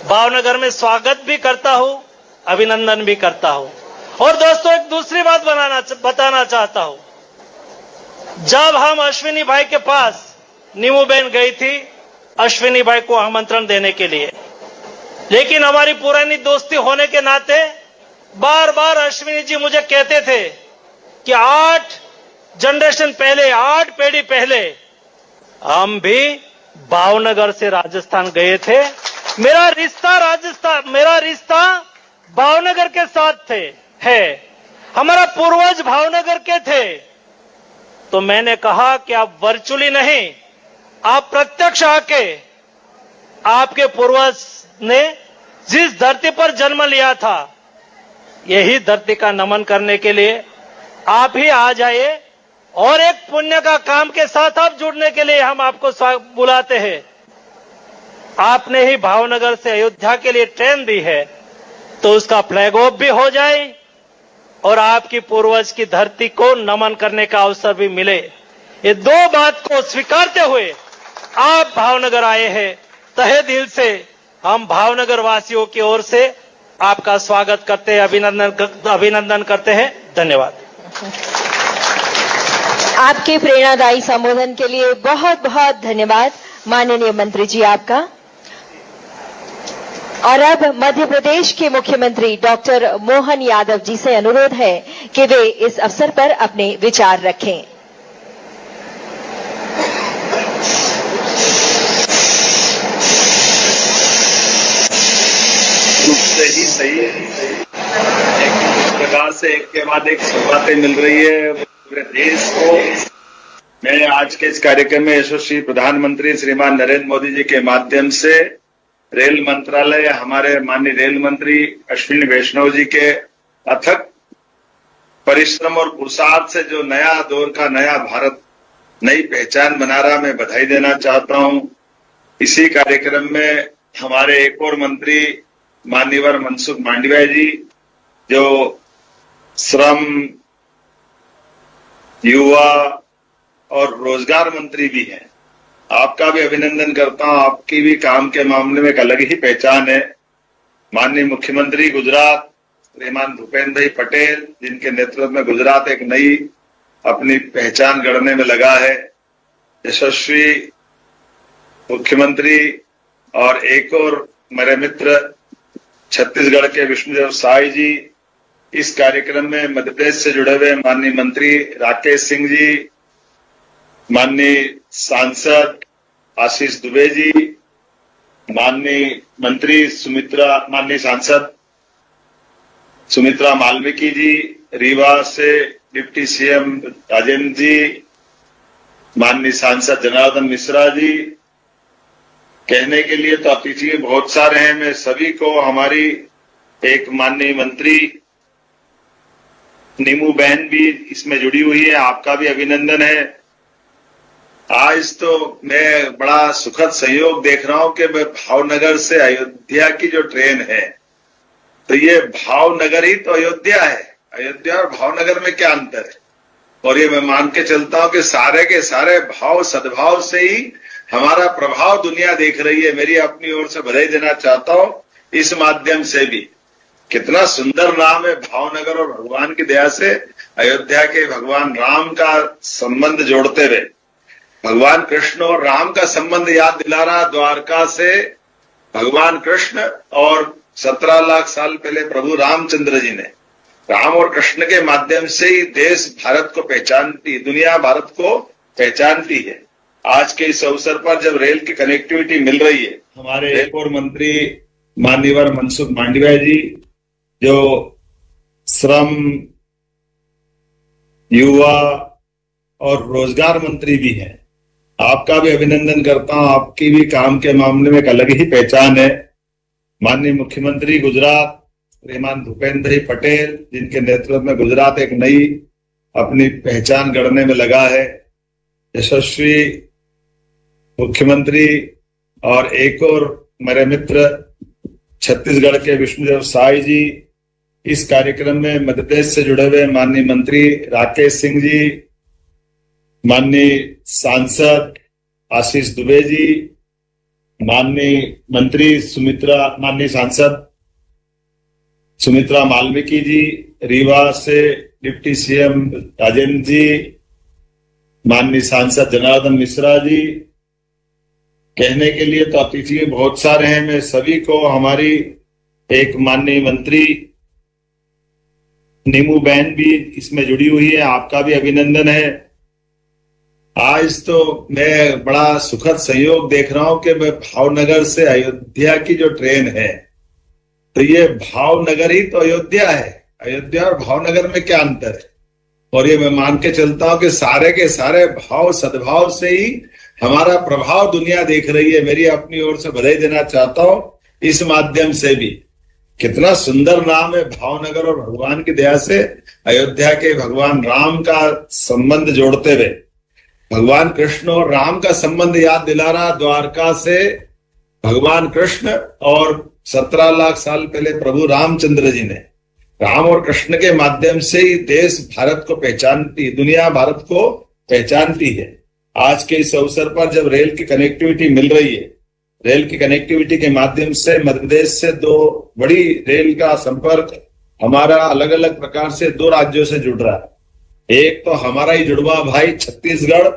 भावनगर में स्वागत भी करता हूं, अभिनंदन भी करता हूं। और दोस्तों, एक दूसरी बात बताना चाहता हूं। जब हम अश्विनी भाई के पास नीमूबेन गई थी अश्विनी भाई को आमंत्रण देने के लिए, लेकिन हमारी पुरानी दोस्ती होने के नाते बार बार अश्विनी जी मुझे कहते थे कि 8 जनरेशन पहले, 8 पीढ़ी पहले हम भी भावनगर से राजस्थान गए थे। मेरा रिश्ता भावनगर के साथ है। हमारा पूर्वज भावनगर के थे। तो मैंने कहा कि आप वर्चुअली नहीं, आप प्रत्यक्ष आके आपके पूर्वज ने जिस धरती पर जन्म लिया था, यही धरती का नमन करने के लिए आप ही आ जाइए और एक पुण्य का काम के साथ आप जुड़ने के लिए हम आपको बुलाते हैं। आपने ही भावनगर से अयोध्या के लिए ट्रेन दी है, तो उसका फ्लैग ऑफ भी हो जाए और आपकी पूर्वज की धरती को नमन करने का अवसर भी मिले। ये 2 बात को स्वीकारते हुए आप भावनगर आए हैं। तहे दिल से हम भावनगर वासियों की ओर से आपका स्वागत करते हैं, अभिनंदन करते हैं। धन्यवाद। आपके प्रेरणादायी संबोधन के लिए बहुत बहुत धन्यवाद माननीय मंत्री जी आपका। और अब मध्य प्रदेश के मुख्यमंत्री डॉक्टर मोहन यादव जी से अनुरोध है कि वे इस अवसर पर अपने विचार रखें। सही है। एक प्रकार से एक के बाद एक बातें मिल रही है पूरे देश को। मैं आज के इस कार्यक्रम में यशस्वी प्रधानमंत्री श्रीमान नरेंद्र मोदी जी के माध्यम से रेल मंत्रालय, हमारे माननीय रेल मंत्री अश्विनी वैष्णव जी के अथक परिश्रम और पुरुषार्थ से जो नया दौर का नया भारत, नई पहचान बना रहा, मैं बधाई देना चाहता हूं। इसी कार्यक्रम में हमारे एक और मंत्री माननीय मनसुख मांडविया जी, जो श्रम, युवा और रोजगार मंत्री भी हैं, आपका भी अभिनंदन करता हूं। आपकी भी काम के मामले में एक अलग ही पहचान है। माननीय मुख्यमंत्री गुजरात श्रीमान भूपेन्द्र भाई पटेल, जिनके नेतृत्व में गुजरात एक नई अपनी पहचान गढ़ने में लगा है। यशस्वी मुख्यमंत्री और एक और मेरे मित्र छत्तीसगढ़ के विष्णुदेव साय जी, इस कार्यक्रम में मध्य प्रदेश से जुड़े हुए माननीय मंत्री राकेश सिंह जी, माननीय सांसद आशीष दुबे जी, माननीय सांसद सुमित्रा मालविकी जी, रीवा से डिप्टी सीएम राजेंद्र जी, माननीय सांसद जनार्दन मिश्रा जी। कहने के लिए तो अतिथि बहुत सारे हैं। मैं सभी को, हमारी एक माननीय मंत्री नीमू बहन भी इसमें जुड़ी हुई है, आपका भी अभिनंदन है। आज तो मैं बड़ा सुखद संयोग देख रहा हूं कि मैं भावनगर से अयोध्या की जो ट्रेन है, तो ये भावनगर ही तो अयोध्या है। अयोध्या और भावनगर में क्या अंतर है? और ये मैं मान के चलता हूं कि सारे के सारे भाव, सद्भाव से ही हमारा प्रभाव दुनिया देख रही है। मेरी अपनी ओर से बधाई देना चाहता हूं इस माध्यम से भी। कितना सुंदर नाम है भावनगर, और भगवान की दया से अयोध्या के भगवान राम का संबंध जोड़ते हुए भगवान कृष्ण और राम का संबंध याद दिला रहा। द्वारका से भगवान कृष्ण और 17 लाख साल पहले प्रभु रामचंद्र जी ने राम और कृष्ण के माध्यम से ही देश भारत को पहचानती, दुनिया भारत को पहचानती है। आज के इस अवसर पर जब रेल की कनेक्टिविटी मिल रही है, हमारे एक और मंत्री माननीय मनसुख मांडविया जी, जो श्रम, युवा और रोजगार मंत्री भी हैं, आपका भी अभिनंदन करता हूं। आपकी भी काम के मामले में एक अलग ही पहचान है। माननीय मुख्यमंत्री गुजरात श्रीमान भूपेन्द्र भाई पटेल, जिनके नेतृत्व में गुजरात एक नई अपनी पहचान गढ़ने में लगा है। यशस्वी मुख्यमंत्री और एक और मेरे मित्र छत्तीसगढ़ के विष्णुदेव साय जी, इस कार्यक्रम में मध्य प्रदेश से जुड़े हुए माननीय मंत्री राकेश सिंह जी, माननीय सांसद आशीष दुबे जी, माननीय मंत्री माननीय सांसद सुमित्रा मालविकी जी, रीवा से डिप्टी सीएम राजेंद्र जी, माननीय सांसद जनार्दन मिश्रा जी, कहने के लिए तो अतिथि बहुत सारे हैं। मैं सभी को, हमारी एक माननीय मंत्री नीमू बहन भी इसमें जुड़ी हुई है, आपका भी अभिनंदन है। आज तो मैं बड़ा सुखद संयोग देख रहा हूं कि मैं भावनगर से अयोध्या की जो ट्रेन है, तो ये भावनगर ही तो अयोध्या है। अयोध्या और भावनगर में क्या अंतर है? और ये मैं मान के चलता हूं कि सारे के सारे भाव सद्भाव से ही हमारा प्रभाव दुनिया देख रही है। मेरी अपनी ओर से बधाई देना चाहता हूं इस माध्यम से भी। कितना सुंदर नाम है भावनगर, और भगवान की दया से अयोध्या के भगवान राम का संबंध जोड़ते हुए भगवान कृष्ण और राम का संबंध याद दिला रहा। द्वारका से भगवान कृष्ण और 17 लाख साल पहले प्रभु रामचंद्र जी ने राम और कृष्ण के माध्यम से ही देश भारत को पहचानती, दुनिया भारत को पहचानती है। आज के इस अवसर पर जब रेल की कनेक्टिविटी मिल रही है, रेल की कनेक्टिविटी के माध्यम से मध्य प्रदेश से 2 बड़ी रेल का संपर्क हमारा अलग अलग प्रकार से 2 राज्यों से जुड़ रहा है। एक तो हमारा ही जुड़वा भाई छत्तीसगढ़,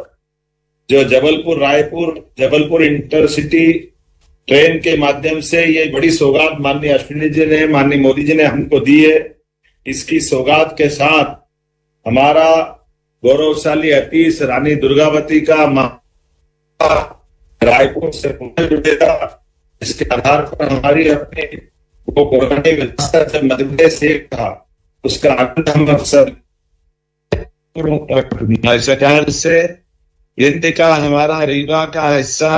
जो जबलपुर इंटरसिटी ट्रेन के माध्यम से ये बड़ी सौगात माननीय अश्विनी जी ने, माननीय मोदी जी ने हमको दी है। इसकी सौगात के साथ हमारा गौरवशाली अतीश रानी दुर्गावती का रायपुर से पुणे जुड़ेगा। इसके आधार पर हमारी अपनी वो पुरानी व्यवस्था जब मध्य प्रदेश एक था, उसका आनंद हम अवसर सरकार से जिनके का हमारा रीवा का हिस्सा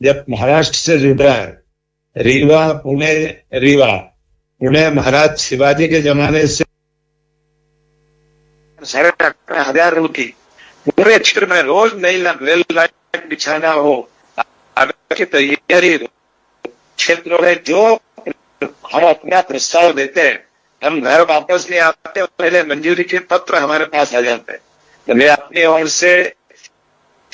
जब महाराष्ट्र से जुड़ा है, पुणे महाराज शिवाजी के जमाने से 18,000 की पूरे क्षेत्र में रोज नई रेल लाइन बिछाना हो, की तैयारी क्षेत्रों में जो हम अपना प्रस्ताव देते हैं, हम घर वापस नहीं आते, पहले मंजूरी के पत्र हमारे पास आ जाते हैं। तो मैं अपनी ओर से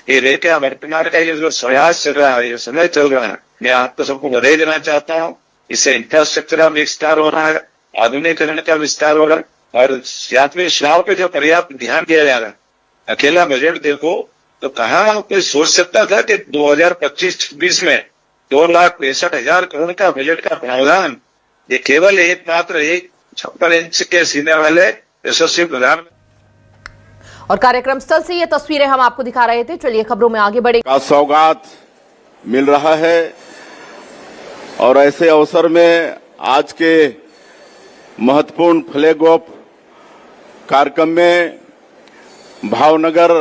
ये रेल का वर्तमान का ये जो प्रयास चल रहा है, ये समय चल रहा है, मैं आपको सबको बधाई देना चाहता हूँ। इससे इंफ्रास्ट्रक्चर का विस्तार हो रहा है, आधुनिकीकरण का विस्तार हो रहा है, और यात्री सेवाओं पे जो पर्याप्त ध्यान दिया जा रहा है। अकेला बजट देखो तो कहाँ कोई सोच सकता था कि 2025-26 में 2,63,000 करोड़ का बजट का प्रावधान, ये केवल मात्र एक 56 इंच के सीने वाले यशस्वी प्रधान। और कार्यक्रम स्थल से ये तस्वीरें हम आपको दिखा रहे थे। चलिए खबरों में आगे बढ़े। का सौगात मिल रहा है, और ऐसे अवसर में आज के महत्वपूर्ण फ्लैग ऑफ कार्यक्रम में भावनगर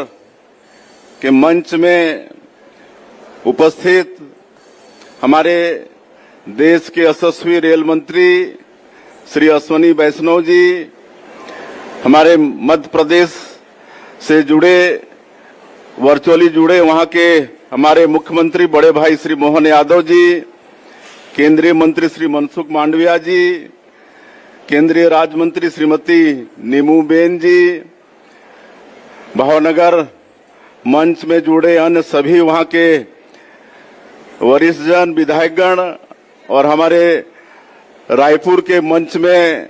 के मंच में उपस्थित हमारे देश के यशस्वी रेल मंत्री श्री अश्विनी वैष्णव जी, हमारे मध्य प्रदेश से जुड़े, वर्चुअली जुड़े वहां के हमारे मुख्यमंत्री बड़े भाई श्री मोहन यादव जी, केंद्रीय मंत्री श्री मनसुख मांडविया जी, केंद्रीय राज्य मंत्री श्रीमती नीमू बेन जी, भावनगर मंच में जुड़े अन्य सभी वहां के वरिष्ठजन, विधायकगण, और हमारे रायपुर के मंच में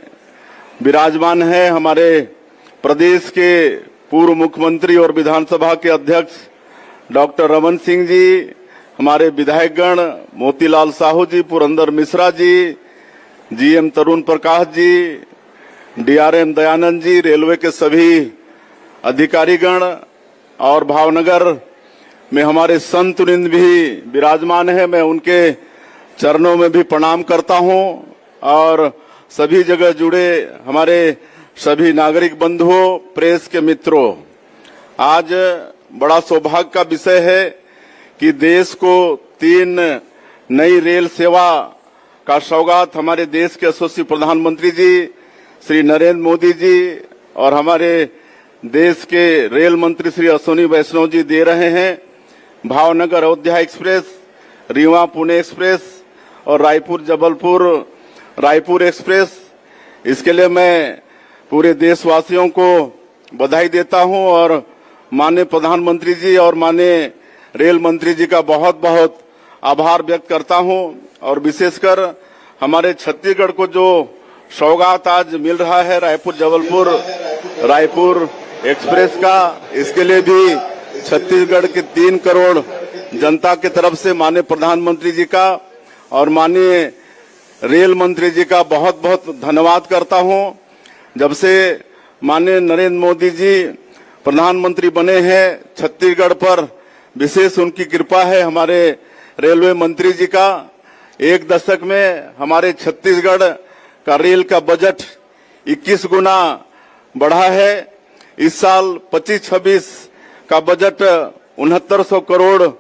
विराजमान है हमारे प्रदेश के पूर्व मुख्यमंत्री और विधानसभा के अध्यक्ष डॉक्टर रमन सिंह जी, हमारे विधायकगण मोतीलाल साहू जी, पुरंदर मिश्रा जी, जीएम तरुण प्रकाश जी, डीआरएम दयानंद जी, रेलवे के सभी अधिकारीगण, और भावनगर में हमारे संतवृंद भी विराजमान है। मैं उनके चरणों में भी प्रणाम करता हूं, और सभी जगह जुड़े हमारे सभी नागरिक बंधुओं, प्रेस के मित्रों, आज बड़ा सौभाग्य का विषय है कि देश को 3 नई रेल सेवा का सौगात हमारे देश के यशस्वी प्रधानमंत्री जी श्री नरेंद्र मोदी जी और हमारे देश के रेल मंत्री श्री अश्विनी वैष्णव जी दे रहे हैं। भावनगर अयोध्या एक्सप्रेस, रीवा पुणे एक्सप्रेस और रायपुर जबलपुर रायपुर एक्सप्रेस, इसके लिए मैं पूरे देशवासियों को बधाई देता हूं, और माननीय प्रधानमंत्री जी और माननीय रेल मंत्री जी का बहुत बहुत आभार व्यक्त करता हूं और विशेषकर हमारे छत्तीसगढ़ को जो सौगात आज मिल रहा है रायपुर जबलपुर रायपुर एक्सप्रेस का, इसके लिए भी छत्तीसगढ़ के 3 करोड़ जनता की तरफ से माननीय प्रधानमंत्री जी का और माननीय रेल मंत्री जी का बहुत बहुत धन्यवाद करता हूं। जब से माननीय नरेंद्र मोदी जी प्रधानमंत्री बने हैं, छत्तीसगढ़ पर विशेष उनकी कृपा है। हमारे रेलवे मंत्री जी का 1 दशक में हमारे छत्तीसगढ़ का रेल का बजट 21 गुना बढ़ा है। इस साल 25-26 का बजट 6900 करोड़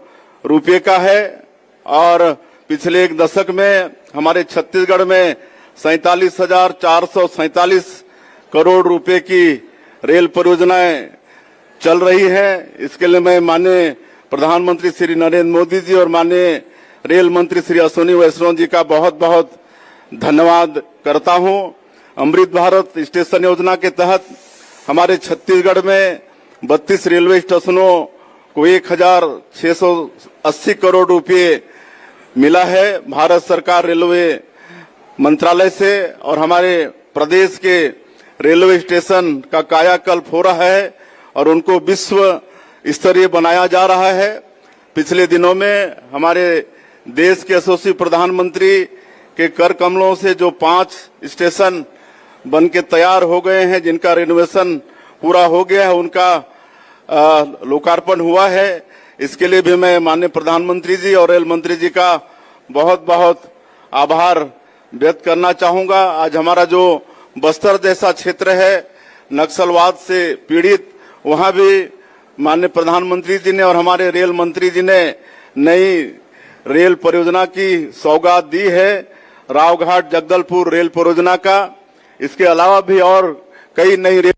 रुपए का है और पिछले 1 दशक में हमारे छत्तीसगढ़ में 47,447 करोड़ रुपए की रेल परियोजनाएं चल रही हैं। इसके लिए मैं माननीय प्रधानमंत्री श्री नरेंद्र मोदी जी और माननीय रेल मंत्री श्री अश्विनी वैष्णव जी का बहुत बहुत धन्यवाद करता हूं। अमृत भारत स्टेशन योजना के तहत हमारे छत्तीसगढ़ में 32 रेलवे स्टेशनों को 1,680 करोड़ रुपए मिला है भारत सरकार रेलवे मंत्रालय से और हमारे प्रदेश के रेलवे स्टेशन का कायाकल्प हो रहा है और उनको विश्व स्तरीय बनाया जा रहा है। पिछले दिनों में हमारे देश के यशस्वी प्रधानमंत्री के कर कमलों से जो 5 स्टेशन बन के तैयार हो गए हैं, जिनका रिनोवेशन पूरा हो गया है, उनका लोकार्पण हुआ है। इसके लिए भी मैं माननीय प्रधानमंत्री जी और रेल मंत्री जी का बहुत बहुत आभार व्यक्त करना चाहूंगा। आज हमारा जो बस्तर जैसा क्षेत्र है नक्सलवाद से पीड़ित, वहां भी माननीय प्रधानमंत्री जी ने और हमारे रेल मंत्री जी ने नई रेल परियोजना की सौगात दी है, रावघाट जगदलपुर रेल परियोजना का। इसके अलावा भी और कई नई रेल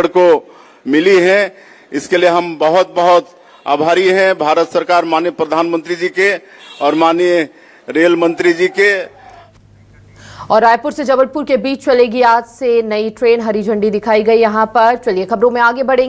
को मिली है। इसके लिए हम बहुत बहुत आभारी हैं भारत सरकार माननीय प्रधानमंत्री जी के और माननीय रेल मंत्री जी के। और रायपुर से जबलपुर के बीच चलेगी आज से नई ट्रेन, हरी झंडी दिखाई गई यहां पर। चलिए खबरों में आगे बढ़ेंगे।